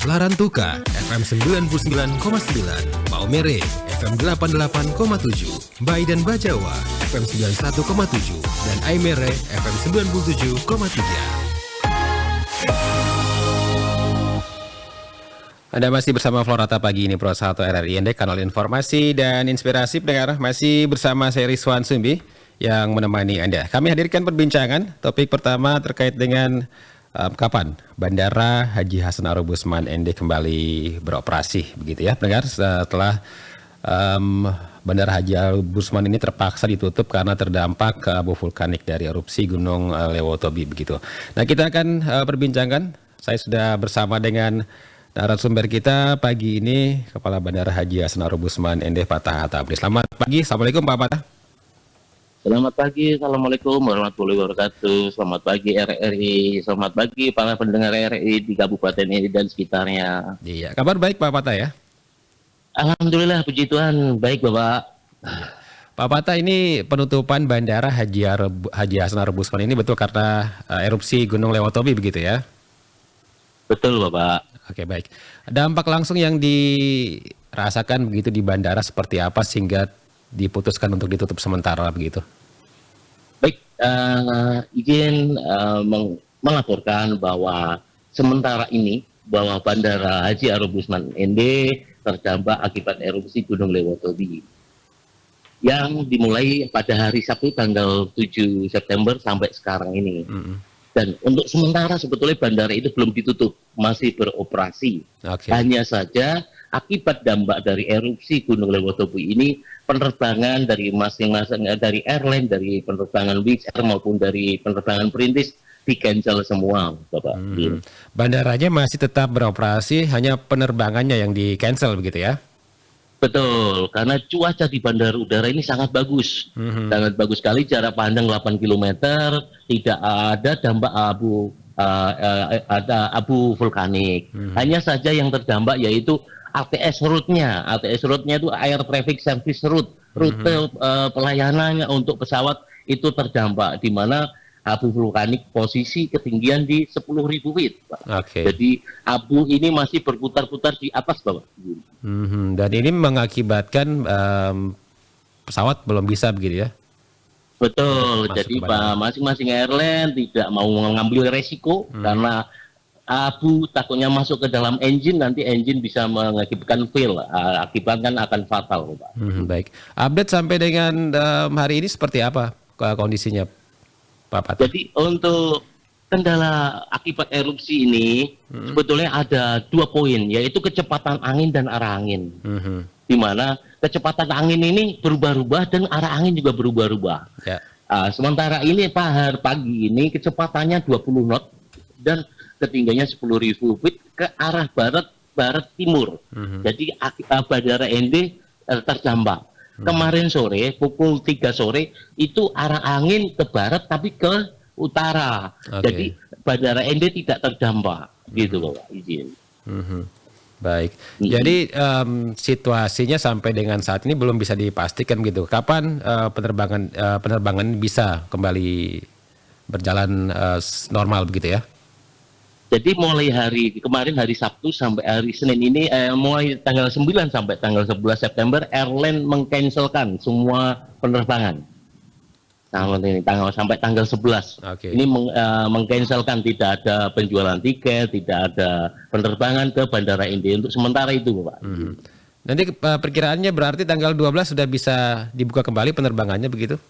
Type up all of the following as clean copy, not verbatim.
Larantuka FM 99,9, Maumere FM 88,7, Bai dan Bajawa FM 91,7, dan Aimere FM 97,3. Anda masih bersama Florata Pagi ini Pro 1 RRI Ende, kanal informasi dan inspirasi pendengar. Masih bersama saya Rizwan Sumbi yang menemani Anda. Kami hadirkan perbincangan. Topik pertama terkait dengan kapan Bandara Haji Hasan Arobusman Ende kembali beroperasi, begitu ya pendengar, setelah Bandara Haji Arobusman ini terpaksa ditutup karena terdampak ke abu vulkanik dari erupsi Gunung Lewotobi, begitu. Nah, kita akan perbincangkan. Saya sudah bersama dengan narasumber kita pagi ini, Kepala Bandara Haji Hasan Arobusman Ende, Pak Taha Tabri. Selamat pagi, Assalamualaikum Pak Patah. Selamat pagi, Assalamualaikum warahmatullahi wabarakatuh. Selamat pagi RRI, selamat pagi para pendengar RRI di Kabupaten ini dan sekitarnya. Iya, kabar baik Pak Patah ya? Alhamdulillah, puji Tuhan, baik Bapak. Pak Patah, ini penutupan Bandara Haji Hasan Arobusman ini betul karena erupsi Gunung Lewotobi, begitu ya? Betul Bapak. Oke, baik. Dampak langsung yang dirasakan begitu di bandara seperti apa sehingga diputuskan untuk ditutup sementara begitu? Baik, izin melaporkan bahwa sementara ini bahwa Bandara Haji Arobusman Ende terdampak akibat erupsi Gunung Lewotobi yang dimulai pada hari Sabtu tanggal 7 September sampai sekarang ini. Dan untuk sementara sebetulnya bandara itu belum ditutup, masih beroperasi. Hanya saja akibat dampak dari erupsi Gunung Lewotobi ini, penerbangan dari masing-masing dari airline, dari penerbangan Wizz Air maupun dari penerbangan perintis di-cancel semua, Bapak. Bandaranya masih tetap beroperasi, hanya penerbangannya yang di-cancel begitu ya? Betul, karena cuaca di bandara udara ini sangat bagus. Sangat bagus sekali, jarak pandang 8 km, tidak ada dampak abu vulkanik. Hanya saja yang terdampak yaitu ATS route-nya. ATS route-nya itu Air Traffic Service Route. Rute pelayanannya untuk pesawat itu terdampak, di mana abu vulkanik posisi ketinggian di 10.000 feet. Jadi abu ini masih berputar-putar di atas, Bapak. Dan ini mengakibatkan pesawat belum bisa begitu ya? Betul. Jadi masing-masing airline tidak mau mengambil resiko karena abu takutnya masuk ke dalam engine, nanti engine bisa mengakibatkan fail, akibatkan akan fatal, Pak. Baik. Update sampai dengan hari ini seperti apa kondisinya, Pak Pat? Jadi untuk kendala akibat erupsi ini sebetulnya ada 2 poin, yaitu kecepatan angin dan arah angin. Di mana kecepatan angin ini berubah-ubah dan arah angin juga berubah-ubah. Sementara ini pagi ini kecepatannya 20 knot dan ketinggiannya 10.000 feet ke arah barat timur. Jadi Bandara Ende terdampak. Kemarin sore pukul 3 sore itu arah angin ke barat tapi ke utara. Jadi Bandara Ende tidak terdampak, gitu Bapak, izin. Baik. Jadi situasinya sampai dengan saat ini belum bisa dipastikan gitu. Kapan penerbangan bisa kembali berjalan normal begitu ya? Jadi mulai kemarin hari Sabtu sampai hari Senin ini, mulai tanggal 9 sampai tanggal 11 September, airline mengcancelkan semua penerbangan. Sampai tanggal 11. Ini mengcancelkan, tidak ada penjualan tiket, tidak ada penerbangan ke Bandara Ende untuk sementara itu, Pak. Nanti perkiraannya berarti tanggal 12 sudah bisa dibuka kembali penerbangannya begitu?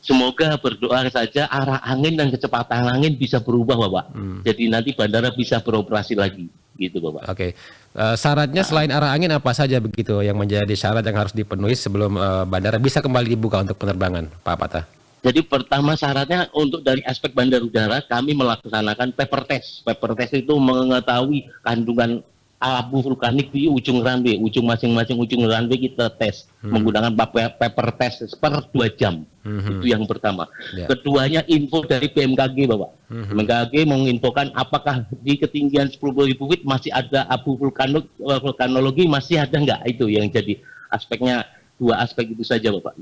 Semoga berdoa saja arah angin dan kecepatan angin bisa berubah, Bapak. Jadi nanti bandara bisa beroperasi lagi, gitu, Bapak. Syaratnya selain arah angin apa saja begitu yang menjadi syarat yang harus dipenuhi sebelum bandara bisa kembali dibuka untuk penerbangan, Pak Patah? Jadi pertama syaratnya untuk dari aspek bandar udara kami melaksanakan paper test. Paper test itu mengetahui kandungan abu vulkanik di ujung runway, masing-masing ujung runway kita tes menggunakan paper test per 2 jam. Itu yang pertama. Keduanya info dari BMKG, Bapak. BMKG menginfokan apakah di ketinggian 10.000 feet masih ada abu vulkanologi, masih ada nggak, itu yang jadi aspeknya. 2 aspek itu saja, Bapak.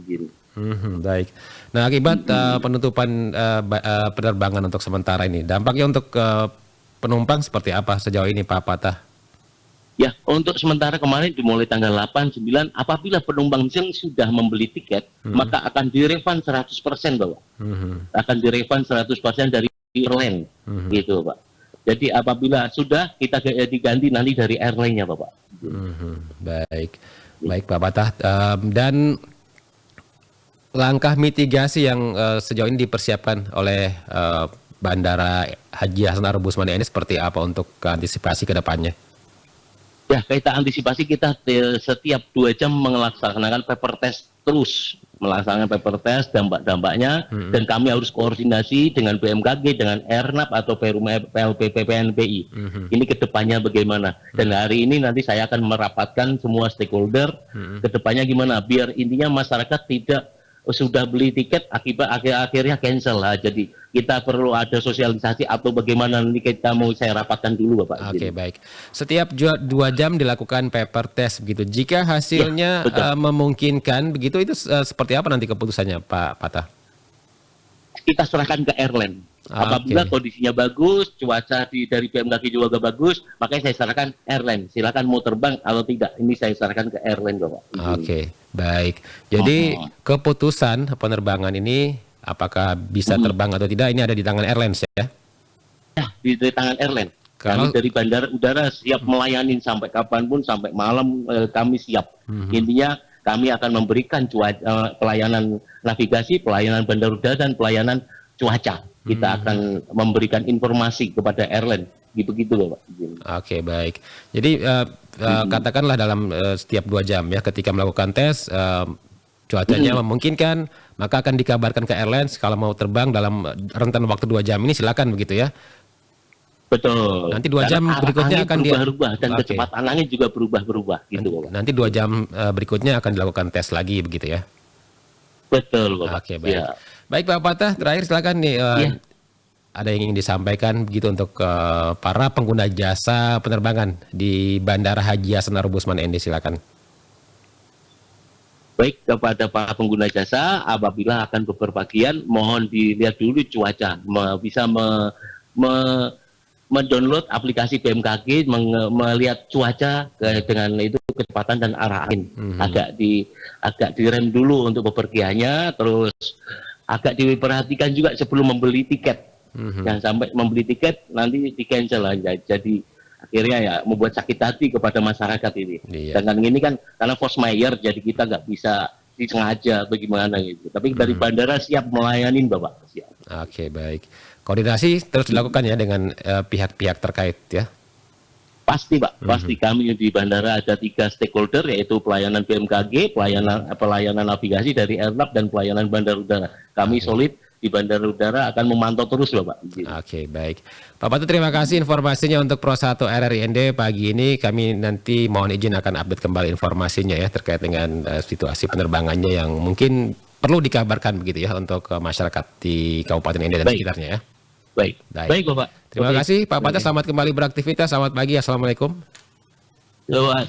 Baik. Nah, akibat penutupan penerbangan untuk sementara ini, dampaknya untuk penumpang seperti apa sejauh ini Pak Patah? Ya, untuk sementara kemarin dimulai tanggal 8, 9, apabila penumpang yang sudah membeli tiket, maka akan direfund 100%, Bapak. Akan direfund 100% dari airline, gitu, Pak. Jadi apabila sudah, kita diganti nanti dari airline-nya, Bapak. Baik, baik Pak Patah. Dan langkah mitigasi yang sejauh ini dipersiapkan oleh Bandara Haji Hasan Arub Usman ini seperti apa untuk antisipasi ke depannya? Ya, kita antisipasi, kita setiap 2 jam melaksanakan paper test terus. Melaksanakan paper test, dampak-dampaknya, dan kami harus koordinasi dengan BMKG, dengan Airnav atau PLP PNPI. Ini kedepannya bagaimana. Dan hari ini nanti saya akan merapatkan semua stakeholder, kedepannya gimana, biar intinya masyarakat tidak sudah beli tiket akibat akhirnya cancel lah. Jadi kita perlu ada sosialisasi atau bagaimana, nanti kita mau saya rapatkan dulu, Bapak. Oke, baik. Setiap 2 jam dilakukan paper test begitu. Jika hasilnya memungkinkan begitu, itu seperti apa nanti keputusannya Pak Patah? Kita serahkan ke airline. Apabila kondisinya bagus, cuaca dari BMKG juga bagus, makanya saya serahkan airline. Silakan mau terbang atau tidak. Ini saya serahkan ke airline, Bapak. Oke, baik. Jadi keputusan penerbangan ini apakah bisa terbang atau tidak, ini ada di tangan airlines ya? Ya, di tangan airline. Kami dari bandara udara siap melayani sampai kapanpun, sampai malam kami siap. Intinya kami akan memberikan pelayanan navigasi, pelayanan bandara udara, dan pelayanan cuaca. Kita akan memberikan informasi kepada airline, begitu loh, Pak. Oke, baik. Jadi katakanlah dalam setiap 2 jam ya, ketika melakukan tes cuacanya memungkinkan, maka akan dikabarkan ke airlines kalau mau terbang dalam rentan waktu 2 jam ini, silakan begitu ya. Betul. Nanti 2 jam berikutnya akan berubah-ubah, dan kecepatan angin juga berubah-berubah gitu, Pak. Nanti 2 jam berikutnya akan dilakukan tes lagi begitu ya. Betul, Bapak. Oke, baik. Ya. Baik Pak Patah, terakhir silakan nih. Ada yang ingin disampaikan begitu untuk para pengguna jasa penerbangan di Bandara Haji Hasan Arub Usman ND, silakan. Baik, kepada para pengguna jasa, apabila akan berpergian, mohon dilihat dulu cuaca. Bisa mendownload aplikasi BMKG, melihat cuaca dengan itu kecepatan dan arah angin. Agak direm dulu untuk bepergiannya, terus agak diperhatikan juga sebelum membeli tiket. Jangan sampai membeli tiket nanti di cancel aja. Jadi akhirnya ya membuat sakit hati kepada masyarakat ini. Dengan ini kan karena force majeure, jadi kita nggak bisa disengaja bagaimana gitu. Tapi dari bandara siap melayani, Bapak. Siap. Oke, baik. Koordinasi terus dilakukan ya dengan pihak-pihak terkait ya. Pasti, Pak. Pasti kami di bandara ada 3 stakeholder, yaitu pelayanan BMKG, pelayanan navigasi dari Airnav, dan pelayanan bandara udara. Kami solid di bandara udara akan memantau terus, Bapak. Oke, baik. Pak Patah, terima kasih informasinya untuk Pro 1 RRIND pagi ini. Kami nanti mohon izin akan update kembali informasinya ya terkait dengan situasi penerbangannya yang mungkin perlu dikabarkan begitu ya untuk masyarakat di Kabupaten ND dan sekitarnya ya. Baik, Bapak. Terima kasih Pak Patah, selamat kembali beraktivitas. Selamat pagi, assalamualaikum.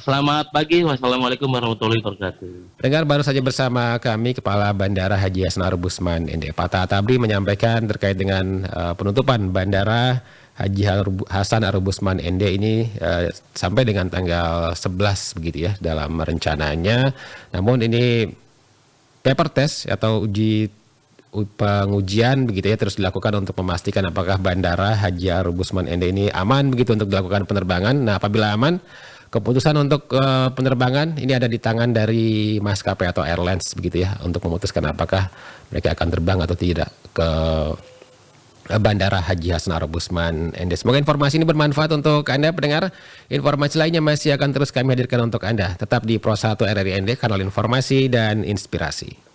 Selamat pagi, wassalamualaikum warahmatullahi wabarakatuh. Dengar, baru saja bersama kami Kepala Bandara Haji Hasan Arub Usman ND, Pak Tabri, menyampaikan terkait dengan penutupan Bandara Haji Hasan Arub Usman ND ini sampai dengan tanggal 11 begitu ya dalam rencananya. Namun ini paper test atau pengujian begitu ya terus dilakukan untuk memastikan apakah Bandara Haji Arub Usman ND ini aman begitu untuk dilakukan penerbangan. Nah, apabila aman, keputusan untuk penerbangan ini ada di tangan dari maskapai atau airlines begitu ya untuk memutuskan apakah mereka akan terbang atau tidak ke Bandara Haji Hasan Arub Usman ND. Semoga informasi ini bermanfaat untuk Anda pendengar. Informasi lainnya masih akan terus kami hadirkan untuk Anda. Tetap di Pro 1 RRI ND, kanal informasi dan inspirasi.